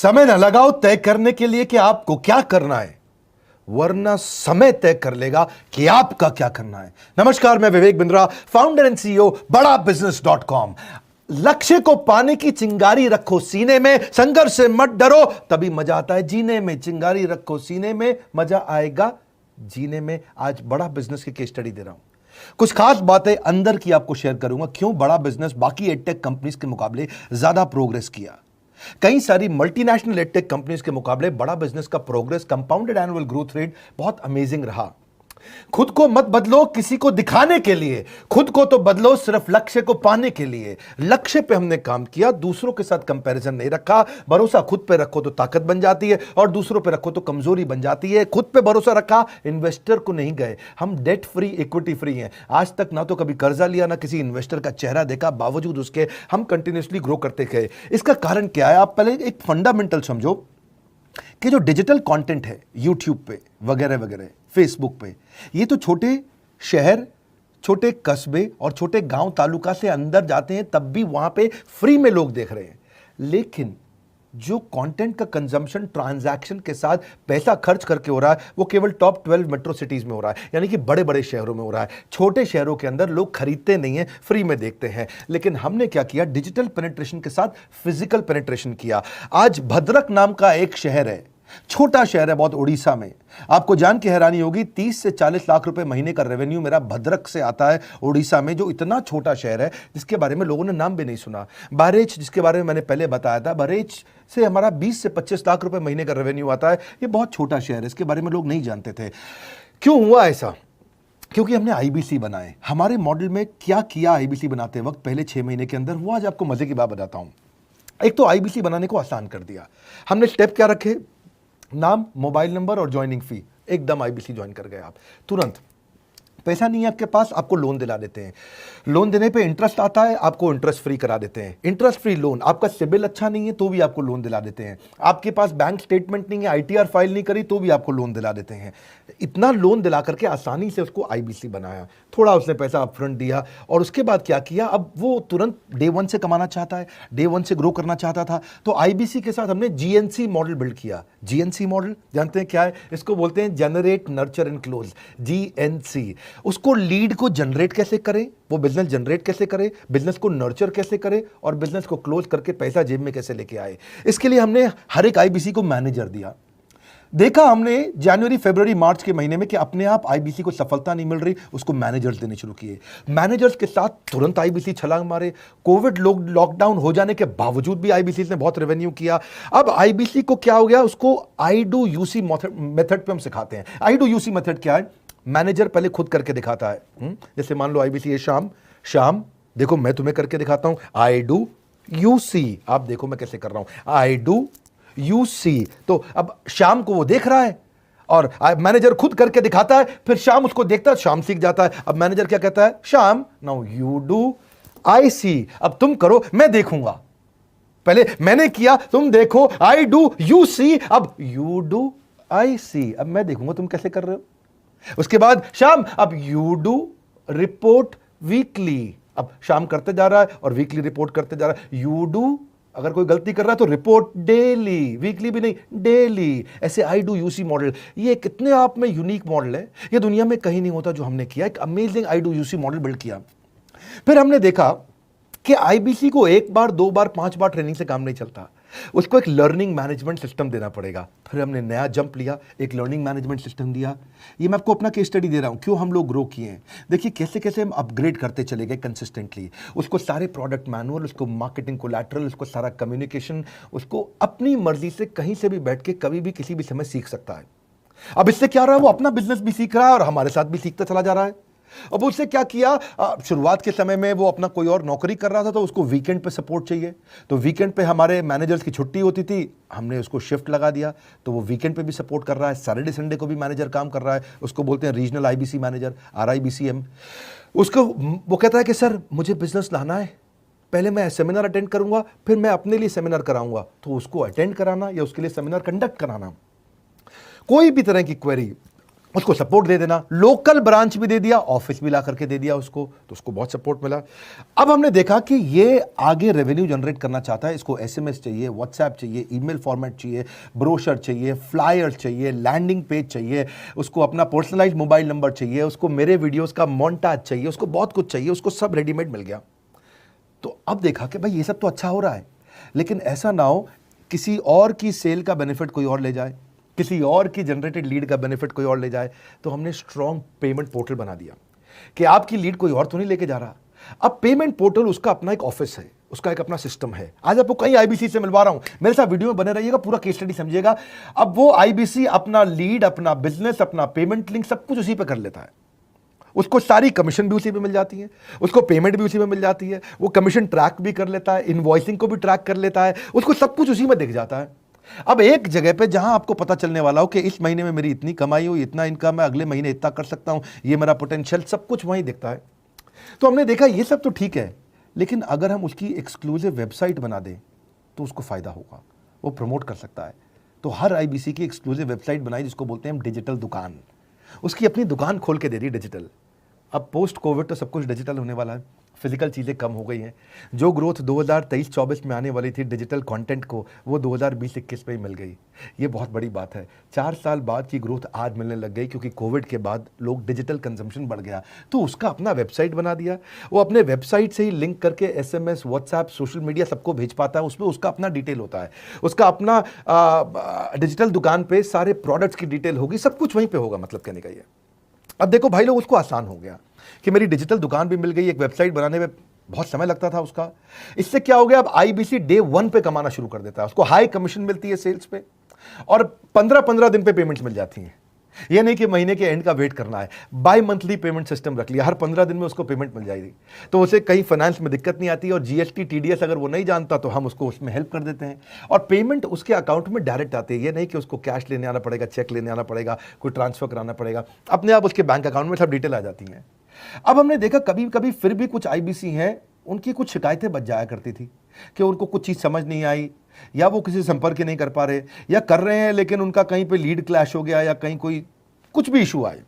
समय न लगाओ तय करने के लिए कि आपको क्या करना है, वरना समय तय कर लेगा कि आपका क्या करना है। नमस्कार, मैं Vivek Bindra, founder and CEO बड़ाबिजनेस.com। लक्ष्य को पाने की चिंगारी रखो सीने में, संघर्ष से मत डरो, तभी मजा आता है जीने में। चिंगारी रखो सीने में, मजा आएगा जीने में। आज बड़ा बिजनेस की केस स्टडी दे रहा हूं, कुछ खास बातें अंदर की आपको शेयर करूंगा, क्यों बड़ा बिजनेस बाकी एडटेक कंपनीज के मुकाबले ज्यादा प्रोग्रेस किया। कई सारी मल्टीनेशनल एडटेक कंपनीज के मुकाबले बड़ा बिजनेस का progress, compounded annual growth rate बहुत अमेजिंग रहा। खुद को मत बदलो किसी को दिखाने के लिए, खुद को तो बदलो सिर्फ लक्ष्य को पाने के लिए। लक्ष्य पे हमने काम किया, दूसरों के साथ कंपैरिजन नहीं रखा। भरोसा खुद पे रखो तो ताकत बन जाती है, और दूसरों पे रखो तो कमजोरी बन जाती है। खुद पे भरोसा रखा, इन्वेस्टर को नहीं गए। हम डेट फ्री, इक्विटी फ्री हैं। आज तक ना तो कभी कर्जा लिया, ना किसी इन्वेस्टर का चेहरा देखा, बावजूद उसके हम कंटिन्यूसली ग्रो करते गए। इसका कारण क्या है? आप पहले एक फंडामेंटल समझो कि जो डिजिटल कंटेंट है यूट्यूब पे वगैरह वगैरह, फेसबुक पे, ये तो छोटे शहर, छोटे कस्बे और छोटे गांव तालुका से अंदर जाते हैं, तब भी वहां पे फ्री में लोग देख रहे हैं। लेकिन जो कंटेंट का कंजम्पशन ट्रांजैक्शन के साथ पैसा खर्च करके हो रहा है, वो केवल टॉप 12 मेट्रो सिटीज में हो रहा है, यानी कि बड़े बड़े शहरों में हो रहा है। छोटे शहरों के अंदर लोग खरीदते नहीं हैं, फ्री में देखते हैं। लेकिन हमने क्या किया? डिजिटल पेनिट्रेशन के साथ फिजिकल पेनिट्रेशन किया। आज भद्रक नाम का एक शहर है, छोटा शहर है बहुत, उड़ीसा में। आपको जान के हैरानी होगी, 30 से 40 लाख रुपए महीने का रेवेन्यू मेरा भद्रक से आता है, उड़ीसा में, जो इतना छोटा शहर है जिसके बारे में लोगों ने नाम भी नहीं सुना। बहरेच, जिसके बारे में मैंने पहले बताया था, बहरेच से हमारा 20 से 25 लाख रुपए महीने का रेवेन्यू आता है। ये बहुत छोटा शहर है, इसके बारे में लोग नहीं जानते थे। क्यों हुआ ऐसा? क्योंकि हमने आईबीसी बनाए। हमारे मॉडल में क्या किया आईबीसी बनाते वक्त, पहले 6 महीने के अंदर हुआ। आज आपको मजे की बात बताता हूं। एक तो आईबीसी बनाने को आसान कर दिया हमने। स्टेप क्या रखे? नाम, मोबाइल नंबर और ज्वाइनिंग फी। एकदम आईबीसी ज्वाइन कर गए आप तुरंत। पैसा नहीं है आपके पास, आपको लोन दिला देते हैं। लोन देने पे इंटरेस्ट आता है, आपको इंटरेस्ट फ्री करा देते हैं। Interest free loan. आपका सिबिल अच्छा नहीं है तो भी आपको लोन दिला देते हैं। आपके पास बैंक स्टेटमेंट नहीं है, आईटीआर फाइल नहीं करी तो भी आपको लोन दिला देते हैं। इतना लोन दिला करके आसानी से उसको आईबीसी बनाया। थोड़ा उसने पैसा अपफ्रंट दिया, और उसके बाद क्या किया? अब वो तुरंत डे 1 से कमाना चाहता है, डे 1 से ग्रो करना चाहता था। तो आईबीसी के साथ हमने जीएनसी मॉडल बिल्ड किया। जीएनसी मॉडल जानते हैं क्या है? इसको बोलते हैं generate, nurture and close, GNC. उसको लीड को जनरेट कैसे करें, वो बिजनेस जनरेट कैसे करे, बिजनेस को नर्चर कैसे करे, और बिजनेस को क्लोज करके पैसा जेब में कैसे लेके आए। इसके लिए हमने हर एक आईबीसी को मैनेजर दिया। देखा हमने जनवरी, फरवरी, मार्च के महीने में कि अपने आप आईबीसी को सफलता नहीं मिल रही, उसको मैनेजर्स देने शुरू किए। मैनेजर्स के साथ तुरंत आईबीसी छलांग मारे। कोविड लॉकडाउन हो जाने के बावजूद भी आईबीसी ने बहुत रेवेन्यू किया। अब आईबीसी को क्या हो गया? उसको आई डू यूसी मेथड पे हम सिखाते हैं। आई डू यूसी मेथड क्या है? मैनेजर पहले खुद करके दिखाता है। जैसे मान लो आईबीसी है शाम, देखो मैं तुम्हें करके दिखाता हूं, आई डू यूसी। आप देखो मैं कैसे कर रहा हूं, आई डू यूसी। तो अब शाम को वो देख रहा है, और मैनेजर खुद करके दिखाता है, फिर शाम उसको देखता है, शाम सीख जाता है। अब मैनेजर क्या कहता है? शाम, नाउ यू डू आई सी। अब तुम करो, मैं देखूंगा। पहले मैंने किया, तुम देखो, आई डू यू सी, अब यू डू आई सी। अब मैं देखूंगा तुम कैसे कर रहे हो। उसके बाद शाम, अब यू डू रिपोर्ट वीकली। अब शाम करते जा रहा है और वीकली रिपोर्ट करते जा रहा है। यू डू, अगर कोई गलती कर रहा है तो रिपोर्ट डेली, वीकली भी नहीं, डेली। ऐसे आई डू यूसी मॉडल, ये कितने आप में यूनिक मॉडल है, ये दुनिया में कहीं नहीं होता जो हमने किया। एक amazing I do UC model build किया। फिर हमने देखा कि आईबीसी को 1 बार, 2 बार, 5 बार ट्रेनिंग से काम नहीं चलता, उसको एक लर्निंग मैनेजमेंट सिस्टम देना पड़ेगा। फिर हमने नया जंप लिया, एक लर्निंग मैनेजमेंट सिस्टम दिया। ये मैं आपको अपना केस स्टडी दे रहा हूं, क्यों हम लोग ग्रो किए हैं। देखिए कैसे कैसे हम अपग्रेड करते चले गए कंसिस्टेंटली। उसको सारे प्रोडक्ट मैनुअल, उसको मार्केटिंग कोलैटरल, उसको सारा कम्युनिकेशन, उसको अपनी मर्जी से कहीं से भी बैठ के कभी भी किसी भी समय सीख सकता है। अब इससे क्या रहा है? वो अपना बिजनेस भी सीख रहा है और हमारे साथ भी सीखता चला जा रहा है। अब उससे क्या किया? शुरुआत के समय में वो अपना कोई और नौकरी कर रहा था, तो उसको वीकेंड पे सपोर्ट चाहिए। तो वीकेंड पे हमारे मैनेजर्स की छुट्टी होती थी, हमने उसको शिफ्ट लगा दिया, तो वो वीकेंड पे भी सपोर्ट कर रहा है। सैटरडे संडे को भी मैनेजर काम कर रहा है। उसको बोलते हैं रीजनल आईबीसी मैनेजर, RIBCM। उसको वो कहता है कि सर मुझे बिजनेस लाना है, पहले मैं सेमिनार अटेंड करूंगा, फिर मैं अपने लिए सेमिनार कराऊंगा। तो उसको अटेंड कराना या उसके लिए सेमिनार कंडक्ट कराना, कोई भी तरह की क्वेरी, उसको सपोर्ट दे देना, लोकल ब्रांच भी दे दिया, ऑफिस भी ला करके दे दिया उसको, तो उसको बहुत सपोर्ट मिला। अब हमने देखा कि ये आगे रेवेन्यू जनरेट करना चाहता है, इसको एसएमएस चाहिए, व्हाट्सएप चाहिए, ईमेल फॉर्मेट चाहिए, ब्रोशर चाहिए, फ्लायर चाहिए, लैंडिंग पेज चाहिए, उसको अपना पर्सनलाइज्ड मोबाइल नंबर चाहिए, उसको मेरे वीडियोस का मोन्टाज चाहिए, उसको बहुत कुछ चाहिए, उसको सब रेडीमेड मिल गया। तो अब देखा कि भाई ये सब तो अच्छा हो रहा है, लेकिन ऐसा ना हो किसी और की सेल का बेनिफिट कोई और ले जाए, किसी और की जनरेटेड लीड का बेनिफिट कोई और ले जाए। तो हमने स्ट्रॉन्ग पेमेंट पोर्टल बना दिया कि आपकी लीड कोई और तो नहीं लेके जा रहा। अब पेमेंट पोर्टल उसका अपना एक ऑफिस है, उसका एक अपना सिस्टम है। आज आपको कई आईबीसी से मिलवा रहा हूं, मेरे साथ वीडियो में बने रहिएगा, पूरा केस स्टडी समझिएगा। अब वो आईबीसी अपना लीड, अपना बिजनेस, अपना पेमेंट लिंक सब कुछ उसी पे कर लेता है। उसको सारी कमीशन भी उसी पे मिल जाती है, उसको पेमेंट भी उसी में मिल जाती है, वो कमीशन ट्रैक भी कर लेता है, इनवॉइसिंग को भी ट्रैक कर लेता है, उसको सब कुछ उसी में दिख जाता है। अब एक जगह पे जहां आपको पता चलने वाला हो कि इस महीने में मेरी इतनी कमाई हुई, इतना इनकम है, अगले महीने इतना कर सकता हूं, ये मेरा पोटेंशियल, सब कुछ वहीं दिखता है। तो हमने देखा ये सब तो ठीक है, लेकिन अगर हम उसकी एक्सक्लूसिव वेबसाइट बना दें तो उसको फायदा होगा, वो प्रमोट कर सकता है। तो हर आईबीसी की एक्सक्लूसिव वेबसाइट बनाई जिसको बोलते हैं हम डिजिटल दुकान, उसकी अपनी दुकान खोल के दे दी डिजिटल। अब पोस्ट कोविड तो सब कुछ डिजिटल होने वाला है, फिजिकल चीज़ें कम हो गई हैं। जो ग्रोथ 2023-24 में आने वाली थी डिजिटल कंटेंट को, वो 2020-21 में ही मिल गई। ये बहुत बड़ी बात है। 4 साल बाद की ग्रोथ आज मिलने लग गई, क्योंकि कोविड के बाद लोग डिजिटल कंजम्पशन बढ़ गया। तो उसका अपना वेबसाइट बना दिया, वो अपने वेबसाइट से ही लिंक करके एसएमएस, व्हाट्सएप, सोशल मीडिया सबको भेज पाता है। उसमें उसका अपना डिटेल होता है, उसका अपना डिजिटल दुकान पे सारे प्रोडक्ट्स की डिटेल होगी, सब कुछ वहीं पर होगा। मतलब कहने का ये, अब देखो भाई लोग, उसको आसान हो गया कि मेरी डिजिटल दुकान भी मिल गई। एक वेबसाइट बनाने में बहुत समय लगता था उसका, इससे क्या हो गया, अब आईबीसी डे 1 पे कमाना शुरू कर देता है। उसको हाई कमीशन मिलती है सेल्स पे, और 15-15 दिन पे पेमेंट्स मिल जाती हैं। ये नहीं कि महीने के एंड का वेट करना है, बाई मंथली पेमेंट सिस्टम रख लिया, हर 15 दिन में उसको पेमेंट मिल जाएगी। तो उसे कहीं फाइनेंस में दिक्कत नहीं आती, और जीएसटी, टीडीएस अगर वो नहीं जानता तो हम उसको उसमें हेल्प कर देते हैं, और पेमेंट उसके अकाउंट में डायरेक्ट आती है। ये नहीं कि उसको कैश लेने आना पड़ेगा, चेक लेने आना पड़ेगा, कोई ट्रांसफर कराना पड़ेगा, अपने आप उसके बैंक अकाउंट में सब डिटेल आ जाती हैं। अब हमने देखा कभी कभी फिर भी कुछ आईबीसी हैं, उनकी कुछ शिकायतें बच जाया करती थी कि उनको कुछ चीज़ समझ नहीं आई, या वो किसी से संपर्क ही नहीं कर पा रहे, या कर रहे हैं लेकिन उनका कहीं पे लीड क्लैश हो गया, या कहीं कोई कुछ भी इशू आए,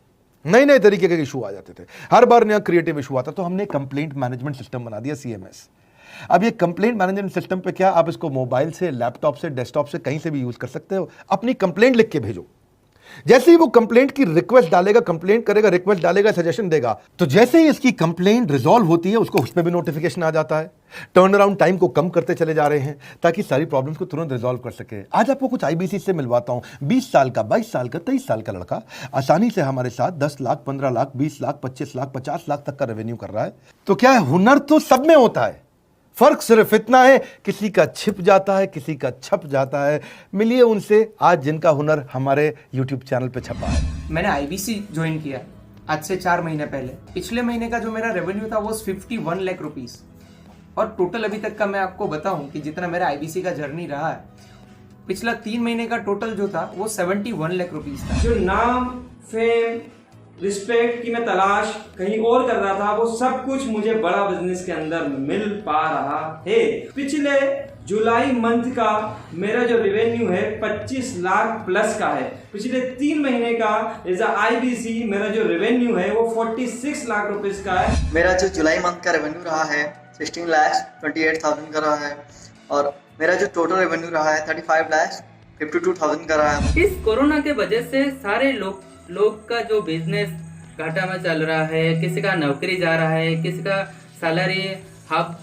नए नए तरीके के इशू आ जाते थे, हर बार नया क्रिएटिव इशू आता। तो हमने कंप्लेंट मैनेजमेंट सिस्टम बना दिया, सीएमएस। अब ये कंप्लेंट मैनेजमेंट सिस्टम पे क्या, आप इसको मोबाइल से, लैपटॉप से, डेस्कटॉप से, कहीं से भी यूज कर सकते हो। अपनी कंप्लेंट लिख के भेजो, जैसे ही वो कंप्लेंट की रिक्वेस्ट डालेगा, कंप्लेंट करेगा, रिक्वेस्ट डालेगा, सजेशन देगा, तो जैसे ही इसकी कंप्लेंट रिजॉल्व होती है उसको उसमें भी नोटिफिकेशन आ जाता है। टर्न अराउंड टाइम को कम करते चले जा रहे हैं ताकि सारी प्रॉब्लम्स को तुरंत रिजॉल्व कर सके। आज आपको कुछ आईबीसी से मिलवाता हूं। 20 साल का, 22 साल का, 23 साल का लड़का आसानी से हमारे साथ 10 लाख, 15 लाख, 20 लाख, 25 लाख, 50 लाख तक का रेवेन्यू कर रहा है। तो क्या है, हुनर तो सब में होता है, फर्क सिर्फ इतना है किसी का छिप जाता है, किसी का छप जाता है। मिलिए उनसे आज जिनका हुनर हमारे YouTube चैनल पे छपा है। मैंने आईबीसी ज्वाइन किया आज से 4 महीने पहले। पिछले महीने का जो मेरा रेवेन्यू था वो 51 लाख रुपीस, और टोटल अभी तक का मैं आपको बताऊं कि जितना मेरा आईबीसी का जर्नी रहा है, पिछला 3 महीने का टोटल जो था वो 71 लाख रुपीस था। जो नाम, फेम, रिस्पेक्ट की मैं तलाश कहीं और कर रहा था, वो सब कुछ मुझे बड़ा बिजनेस के अंदर मिल पा रहा है। पिछले जुलाई मंथ का मेरा जो रेवेन्यू है 25 लाख प्लस का है। पिछले 3 महीने का एज आईबीसी मेरा जो रेवेन्यू है वो 46 लाख रुपीस का है। मेरा जो जुलाई मंथ का रेवेन्यू रहा है 16,28,000 का रहा है, और मेरा जो टोटल रेवेन्यू रहा है 35,52,000 का रहा है। इस कोरोना के वजह से सारे लोग का जो बिजनेस घाटा में चल रहा है, किसी का नौकरी जा रहा है, किसी का सैलरी हाफ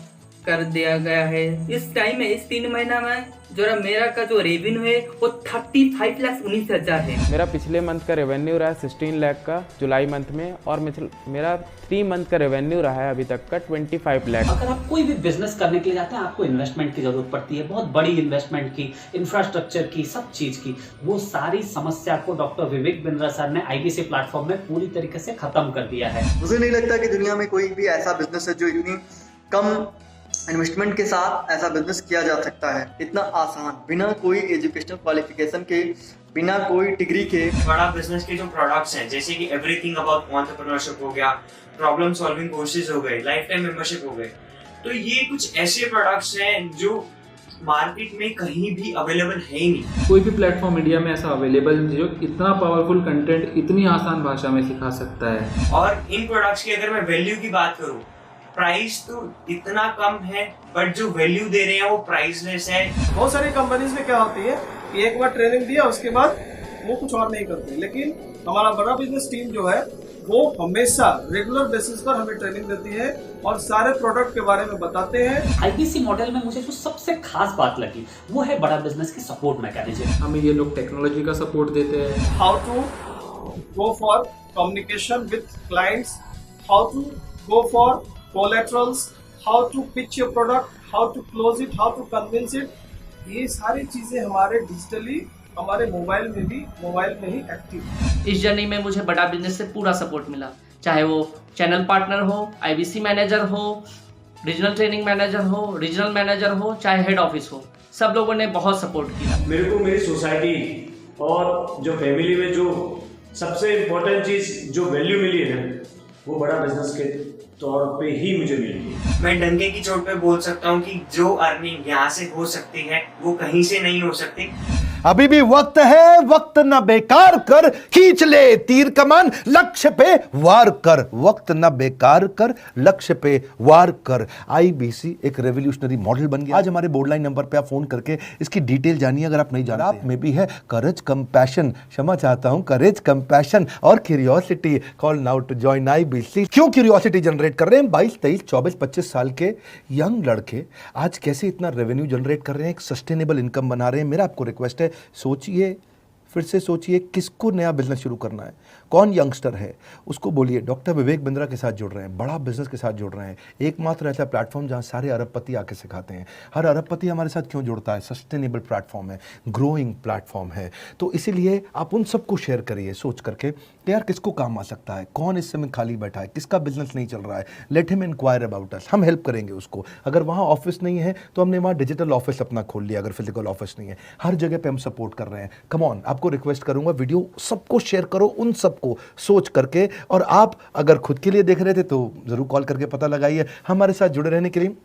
कर दिया गया है। इस टाइम में, इस 3 महीना में जो मेरा का जो रेवेन्यू है वो 35,19,000 है। मेरा पिछले मंथ का रेवेन्यू रहा है 16 लाख का जुलाई मंथ में, और मेरा 3 मंथ का रेवेन्यू रहा है अभी तक का 25 लाख। अगर आप कोई भी बिजनेस करने के लिए जाते हैं, आपको इन्वेस्टमेंट की जरूरत पड़ती है, बहुत बड़ी इन्वेस्टमेंट की, इंफ्रास्ट्रक्चर की, सब चीज की। वो सारी समस्या को डॉक्टर विवेक बिंद्रा सर ने आईबीसी प्लेटफॉर्म में पूरी तरीके से खत्म कर दिया है। मुझे नहीं लगता कि दुनिया में कोई भी ऐसा बिजनेस है जो इतनी कम इन्वेस्टमेंट के साथ ऐसा बिजनेस किया जा सकता है, इतना आसान, बिना कोई एजुकेशनल क्वालिफिकेशन के, बिना कोई डिग्री के। बड़ा बिजनेस के जो प्रोडक्ट्स हैं, जैसे कि एवरीथिंग अबाउट एंटरप्रेन्योरशिप हो गया, प्रॉब्लम सॉल्विंग कोर्सेज हो गए, लाइफ टाइम मेंबरशिप हो गए, तो ये कुछ ऐसे प्रोडक्ट्स हैं जो मार्केट में कहीं भी अवेलेबल है ही नहीं। कोई भी प्लेटफॉर्म इंडिया में ऐसा अवेलेबल नहीं जो इतना पावरफुल कंटेंट इतनी आसान भाषा में सिखा सकता है। और इन प्रोडक्ट्स की अगर मैं वैल्यू की बात करूं, प्राइस तो इतना कम है बट जो वैल्यू दे रहे हैं वो प्राइसलेस है। बहुत सारी कंपनीज में क्या होती है कि एक बार ट्रेनिंग दिया उसके बाद वो कुछ और नहीं करती, लेकिन हमारा बड़ा बिजनेस टीम जो है वो हमेशा रेगुलर बेसिस पर हमें ट्रेनिंग देती है और सारे प्रोडक्ट के बारे में बताते हैं। आईबीसी मॉडल में मुझे जो सबसे खास बात लगी वो है बड़ा बिजनेस की सपोर्ट मैकेनिज्म। हमें ये लोग टेक्नोलॉजी का सपोर्ट देते हैं। How to go for communication with clients, how to go for collaterals, how to pitch your product, how to close it, how to convince it, ये सारी चीजें हमारे डिजिटली हमारे मोबाइल में ही एक्टिव। इस जर्नी में मुझे बड़ा बिजनेस से पूरा सपोर्ट मिला, चाहे वो चैनल पार्टनर हो, आईबीसी मैनेजर हो, रीजनल ट्रेनिंग मैनेजर हो, रीजनल मैनेजर हो, चाहे हेड ऑफिस हो, सब लोगों ने बहुत सपोर्ट किया। मेरे को मेरी सोसाइटी और जो फैमिली में जो सबसे इम्पोर्टेंट चीज़ जो वैल्यू मिली है वो बड़ा बिजनेस के तौर पे ही मुझे मिली। मैं डंके की चोट पे बोल सकता हूँ कि जो अर्निंग यहाँ से हो सकती है वो कहीं से नहीं हो सकती। अभी भी वक्त है, वक्त न बेकार कर, खींच ले तीर कमान, लक्ष्य पे वार कर, वक्त न बेकार कर, लक्ष्य पे वार कर। आईबीसी एक रेवोल्यूशनरी मॉडल बन गया। आज हमारे बोर्ड लाइन नंबर पे आप फोन करके इसकी डिटेल जानिए अगर आप नहीं जानते। आप में भी है करेज, कंपैशन, क्षमा चाहता हूं, करेज, कंपैशन और curiosity. Call now to join IBC. क्यों क्यूरियोसिटी जनरेट कर रहे हैं? 22, 23, 24, 25 साल के यंग लड़के आज कैसे इतना रेवेन्यू जनरेट कर रहे हैं, एक सस्टेनेबल इनकम बना रहे हैं। मेरा आपको रिक्वेस्ट है, सोचिए, फिर से सोचिए, किसको नया बिजनेस शुरू करना है, कौन यंगस्टर है, उसको बोलिए डॉक्टर विवेक बिंद्रा के साथ जुड़ रहे हैं, बड़ा बिजनेस के साथ जुड़ रहे हैं। एकमात्र ऐसा प्लेटफॉर्म जहां सारे अरबपति आके सिखाते हैं। हर अरबपति हमारे साथ क्यों जुड़ता है? सस्टेनेबल प्लेटफॉर्म है, ग्रोइंग प्लेटफॉर्म है। तो इसीलिए आप उन सबको शेयर करिए सोच करके कि यार किसको काम आ सकता है, कौन इस समय खाली बैठा है, किसका बिजनेस नहीं चल रहा है, let him inquire about us, हम हेल्प करेंगे उसको। अगर वहाँ ऑफिस नहीं है तो हमने वहाँ डिजिटल ऑफिस अपना खोल लिया, अगर फिजिकल ऑफिस नहीं है, हर जगह पे हम सपोर्ट कर रहे हैं। कम ऑन, आपको रिक्वेस्ट करूंगा वीडियो सबको शेयर करो, उन सबको सोच करके। और आप अगर खुद के लिए देख रहे थे तो जरूर कॉल करके पता लगाइए। हमारे साथ जुड़े रहने के लिए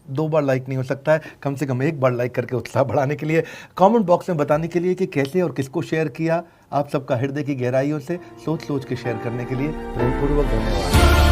2 बार लाइक नहीं हो सकता है, कम से कम 1 बार लाइक करके उत्साह बढ़ाने के लिए, कमेंट बॉक्स में बताने के लिए कि कैसे और किसको शेयर किया। आप सबका हृदय की गहराइयों से सोच सोच के शेयर करने के लिए प्रेमपूर्वक धन्यवाद।